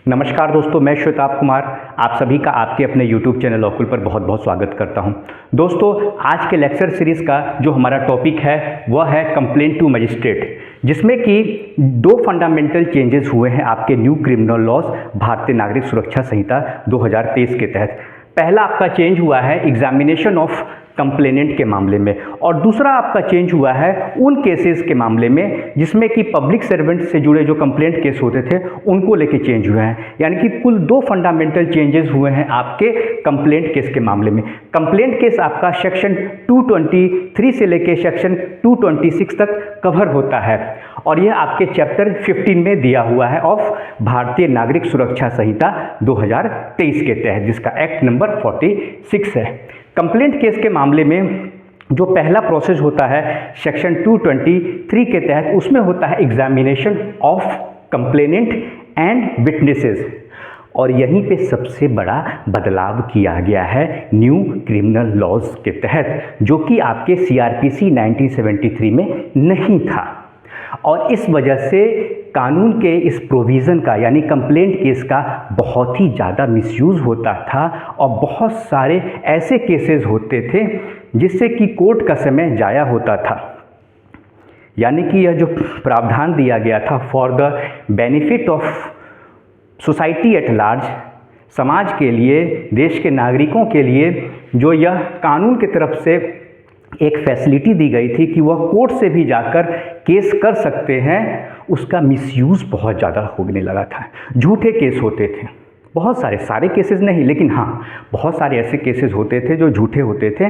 नमस्कार दोस्तों, मैं श्वेताब कुमार आप सभी का आपके अपने YouTube चैनल ऑकुल पर बहुत बहुत स्वागत करता हूं। दोस्तों, आज के लेक्चर सीरीज़ का जो हमारा टॉपिक है वह है कंप्लेंट टू मजिस्ट्रेट, जिसमें कि दो फंडामेंटल चेंजेस हुए हैं आपके न्यू क्रिमिनल लॉज भारतीय नागरिक सुरक्षा संहिता 2023 के तहत। पहला आपका चेंज हुआ है एग्जामिनेशन ऑफ कंप्लेनेंट के मामले में, और दूसरा आपका चेंज हुआ है उन केसेस के मामले में जिसमें कि पब्लिक सर्वेंट से जुड़े जो कंप्लेंट केस होते थे उनको लेके चेंज हुए हैं। यानी कि कुल दो फंडामेंटल चेंजेस हुए हैं आपके कंप्लेंट केस के मामले में। कंप्लेंट केस आपका सेक्शन 223 से लेके सेक्शन 226 तक कवर होता है, और यह आपके चैप्टर 15 में दिया हुआ है ऑफ भारतीय नागरिक सुरक्षा संहिता 2023 के तहत, जिसका एक्ट नंबर 46 है। कंप्लेंट केस के मामले में जो पहला प्रोसेस होता है सेक्शन 223 के तहत, उसमें होता है examination of complainant and witnesses, और यहीं पे सबसे बड़ा बदलाव किया गया है न्यू क्रिमिनल लॉज के तहत, जो कि आपके CRPC 1973 में नहीं था। और इस वजह से कानून के इस प्रोविज़न का यानी कंप्लेंट केस का बहुत ही ज़्यादा मिसयूज़ होता था, और बहुत सारे ऐसे केसेस होते थे जिससे कि कोर्ट का समय ज़ाया होता था। यानी कि यह जो प्रावधान दिया गया था for the benefit of society at large, समाज के लिए, देश के नागरिकों के लिए, जो यह कानून की तरफ से एक फैसिलिटी दी गई थी कि वह कोर्ट से भी जाकर केस कर सकते हैं, उसका मिसयूज़ बहुत ज़्यादा होने लगा था। झूठे केस होते थे, बहुत सारे केसेस नहीं, लेकिन हाँ बहुत सारे ऐसे केसेस होते थे जो झूठे होते थे,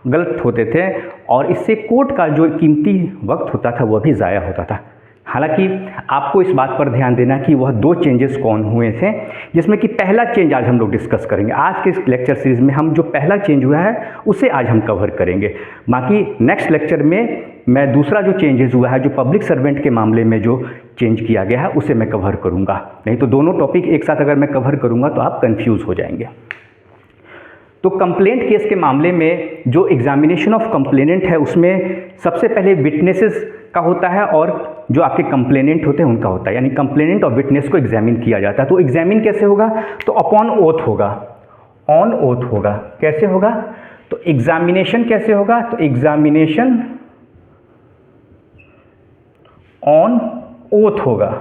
गलत होते थे, और इससे कोर्ट का जो कीमती वक्त होता था वह भी ज़ाया होता था। हालांकि आपको इस बात पर ध्यान देना कि वह दो चेंजेस कौन हुए थे, जिसमें कि पहला चेंज आज हम लोग डिस्कस करेंगे। आज के इस लेक्चर सीरीज़ में हम जो पहला चेंज हुआ है उसे आज हम कवर करेंगे। बाकी नेक्स्ट लेक्चर में मैं दूसरा जो चेंजेस हुआ है, जो पब्लिक सर्वेंट के मामले में जो चेंज किया गया है, उसे मैं कवर करूँगा। नहीं तो दोनों टॉपिक एक साथ अगर मैं कवर करूँगा तो आप कन्फ्यूज़ हो जाएंगे। तो कंप्लेंट केस के मामले में जो एग्जामिनेशन ऑफ कंप्लेनेंट है उसमें सबसे पहले विटनेसेस का होता है, और जो आपके कंप्लेनेंट होते हैं उनका होता है। यानी कंप्लेनेंट और विटनेस को एग्जामिन किया जाता है। तो एग्जामिन कैसे होगा? तो अपॉन ओथ होगा, ऑन ओथ होगा। कैसे होगा? तो एग्जामिनेशन कैसे होगा? तो एग्जामिनेशन ऑन ओथ होगा,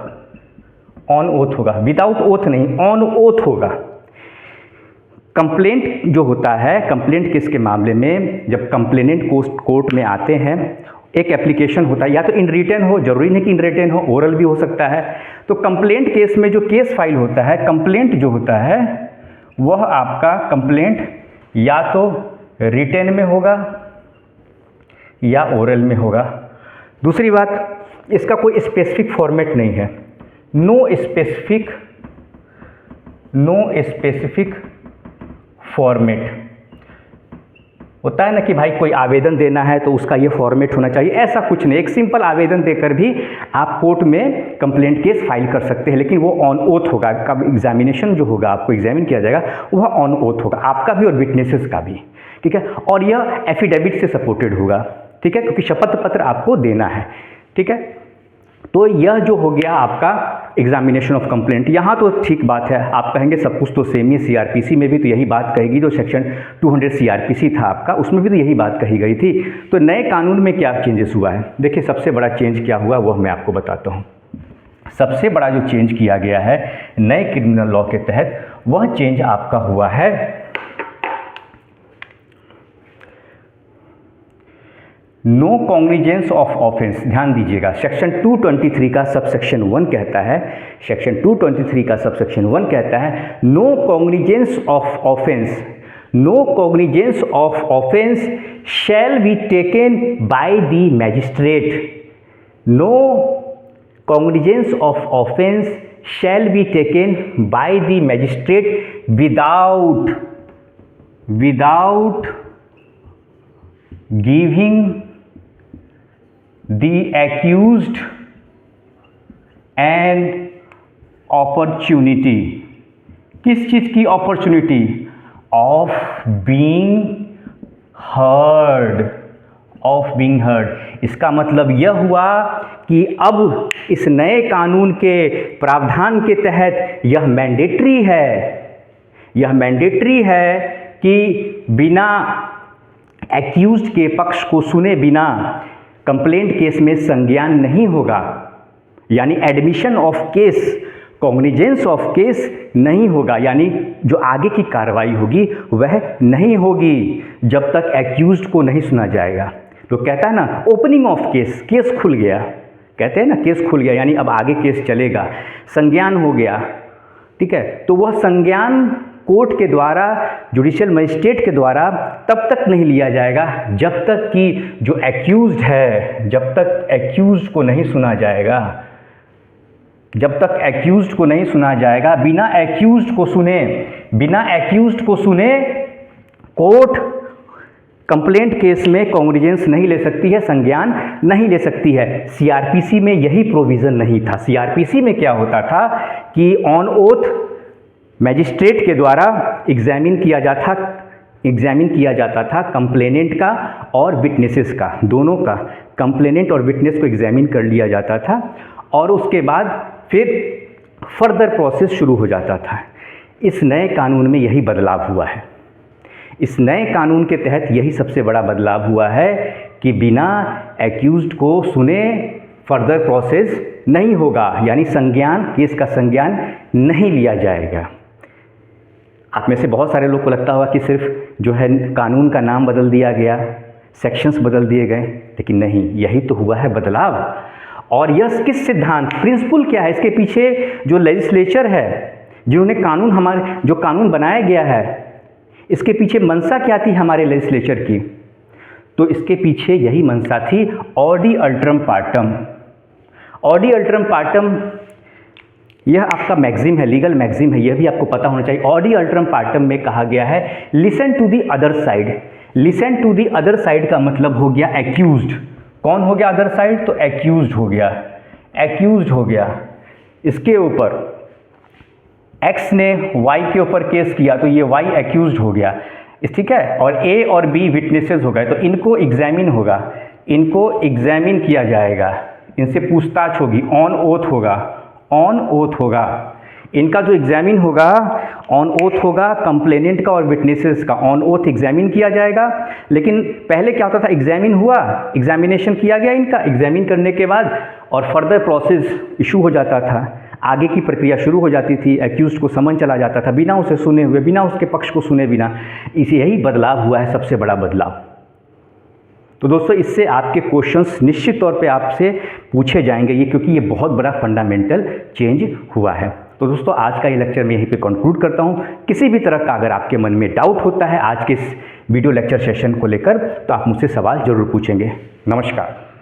ऑन ओथ होगा, विदाउट ओथ नहीं, ऑन ओथ होगा। कंप्लेंट जो होता है, कंप्लेंट केस के मामले में जब कंप्लेनेंट कोर्ट में आते हैं, एक एप्लीकेशन होता है, या तो इन रिटन हो, जरूरी नहीं कि इन रिटन हो, ओरल भी हो सकता है। तो कंप्लेंट केस में जो केस फाइल होता है, कंप्लेंट जो होता है वह आपका कंप्लेंट या तो रिटन में होगा या ओरल में होगा। दूसरी बात, इसका कोई स्पेसिफिक फॉर्मेट नहीं है, नो स्पेसिफिक फॉर्मेट। होता है ना कि भाई कोई आवेदन देना है तो उसका ये फॉर्मेट होना चाहिए, ऐसा कुछ नहीं। एक सिंपल आवेदन देकर भी आप कोर्ट में कंप्लेंट केस फाइल कर सकते हैं, लेकिन वो ऑन ओथ होगा। कब एग्जामिनेशन जो होगा, आपको एग्जामिन किया जाएगा, वह ऑन ओथ होगा, आपका भी और विटनेसेस का भी, ठीक है। और यह एफिडेविट से सपोर्टेड होगा, ठीक है, क्योंकि शपथ पत्र आपको देना है, ठीक है। तो यह जो हो गया आपका एग्जामिनेशन ऑफ कंप्लेंट। यहाँ तो ठीक बात है, आप कहेंगे सब कुछ तो सेम ही, CRPC में भी तो यही बात कहेगी, जो सेक्शन 200 CRPC था आपका, उसमें भी तो यही बात कही गई थी। तो नए कानून में क्या चेंजेस हुआ है? देखिए, सबसे बड़ा चेंज क्या हुआ वह मैं आपको बताता हूँ। सबसे बड़ा जो चेंज किया गया है नए क्रिमिनल लॉ के तहत, वह चेंज आपका हुआ है नो कॉग्निजेंस ऑफ ऑफेंस। ध्यान दीजिएगा, सेक्शन 223 का सबसेक्शन 1 कहता है, सेक्शन 223 का सबसेक्शन 1 कहता है no cognizance of offence, no cognizance of offence shall be taken by the magistrate. No cognizance of offence shall be taken by the magistrate without giving the accused an opportunity। किस चीज़ की opportunity? Of being heard, इसका मतलब यह हुआ कि अब इस नए कानून के प्रावधान के तहत यह मैंडेटरी है कि बिना एक्यूज्ड के पक्ष को सुने बिना कंप्लेंट केस में संज्ञान नहीं होगा, यानी admission of case, cognizance of case नहीं होगा, यानी जो आगे की कार्रवाई होगी वह नहीं होगी जब तक एक्यूज्ड को नहीं सुना जाएगा। तो कहता है ना ओपनिंग ऑफ केस, केस खुल गया, कहते हैं ना केस खुल गया, यानी अब आगे केस चलेगा, संज्ञान हो गया, ठीक है। तो वह संज्ञान कोर्ट के द्वारा, जुडिशियल मजिस्ट्रेट के द्वारा तब तक नहीं लिया जाएगा जब तक कि जो एक्यूज्ड है, जब तक एक्यूज्ड को नहीं सुना जाएगा, जब तक एक्यूज्ड को नहीं सुना जाएगा। बिना एक्यूज्ड को सुने कोर्ट कंप्लेंट केस में कॉग्निजेंस नहीं ले सकती है, संज्ञान नहीं ले सकती है। सीआरपीसी में यही प्रोविज़न नहीं था। सीआरपीसी में क्या होता था कि ऑन ओथ मैजिस्ट्रेट के द्वारा एग्जामिन किया जाता था कंप्लेनेंट का और विटनेसेस का, दोनों का, कंप्लेनेंट और विटनेस को एग्जामिन कर लिया जाता था और उसके बाद फिर फर्दर प्रोसेस शुरू हो जाता था। इस नए कानून में यही बदलाव हुआ है। इस नए कानून के तहत यही सबसे बड़ा बदलाव हुआ है कि बिना एक्यूज्ड को सुने फर्दर प्रोसेस नहीं होगा, यानी संज्ञान, केस का संज्ञान नहीं लिया जाएगा। आप में से बहुत सारे लोग को लगता होगा कि सिर्फ जो है कानून का नाम बदल दिया गया, सेक्शंस बदल दिए गए, लेकिन नहीं, यही तो हुआ है बदलाव। और यह किस सिद्धांत, प्रिंसिपल क्या है इसके पीछे? जो लेजिस्लेचर है, जिन्होंने कानून, हमारे जो कानून बनाया गया है, इसके पीछे मंशा क्या थी हमारे लेजिस्लेचर की? तो इसके पीछे यही मंशा थी, ऑडी अल्ट्रम पार्टम। ऑडी अल्ट्रम पार्टम यह आपका मैगजीम है, लीगल मैगजीम है, यह भी आपको पता होना चाहिए। ऑडी अल्ट्रम पार्टम में कहा गया है listen to the other side. Listen to the other side का मतलब हो गया एक्यूज्ड। कौन हो गया अदर साइड? तो एक्यूज्ड हो गया, एक्यूज्ड हो गया। इसके ऊपर एक्स ने वाई के ऊपर केस किया तो ये वाई एक्यूज्ड हो गया, ठीक है। और ए और बी विटनेसेस हो गए, तो इनको एग्जामिन होगा, इनको एग्जामिन किया जाएगा, इनसे पूछताछ होगी, ऑन ओथ होगा, ऑन ओथ होगा। इनका जो एग्जामिन होगा ऑन ओथ होगा, कंप्लेनेंट का और विटनेसेस का ऑन ओथ एग्जामिन किया जाएगा। लेकिन पहले क्या होता था, एग्जामिन हुआ, एग्जामिनेशन किया गया इनका, एग्जामिन करने के बाद और फर्दर प्रोसेस इशू हो जाता था, आगे की प्रक्रिया शुरू हो जाती थी, एक्यूज्ड को समन चला जाता था बिना उसे सुने हुए, बिना उसके पक्ष को सुने बिना। इसी यही बदलाव हुआ है, सबसे बड़ा बदलाव। तो दोस्तों इससे आपके क्वेश्चंस निश्चित तौर पे आपसे पूछे जाएंगे ये, क्योंकि ये बहुत बड़ा फंडामेंटल चेंज हुआ है। तो दोस्तों आज का ये लेक्चर मैं यहीं पे कंक्लूड करता हूँ। किसी भी तरह का अगर आपके मन में डाउट होता है आज के इस वीडियो लेक्चर सेशन को लेकर, तो आप मुझसे सवाल जरूर पूछेंगे। नमस्कार।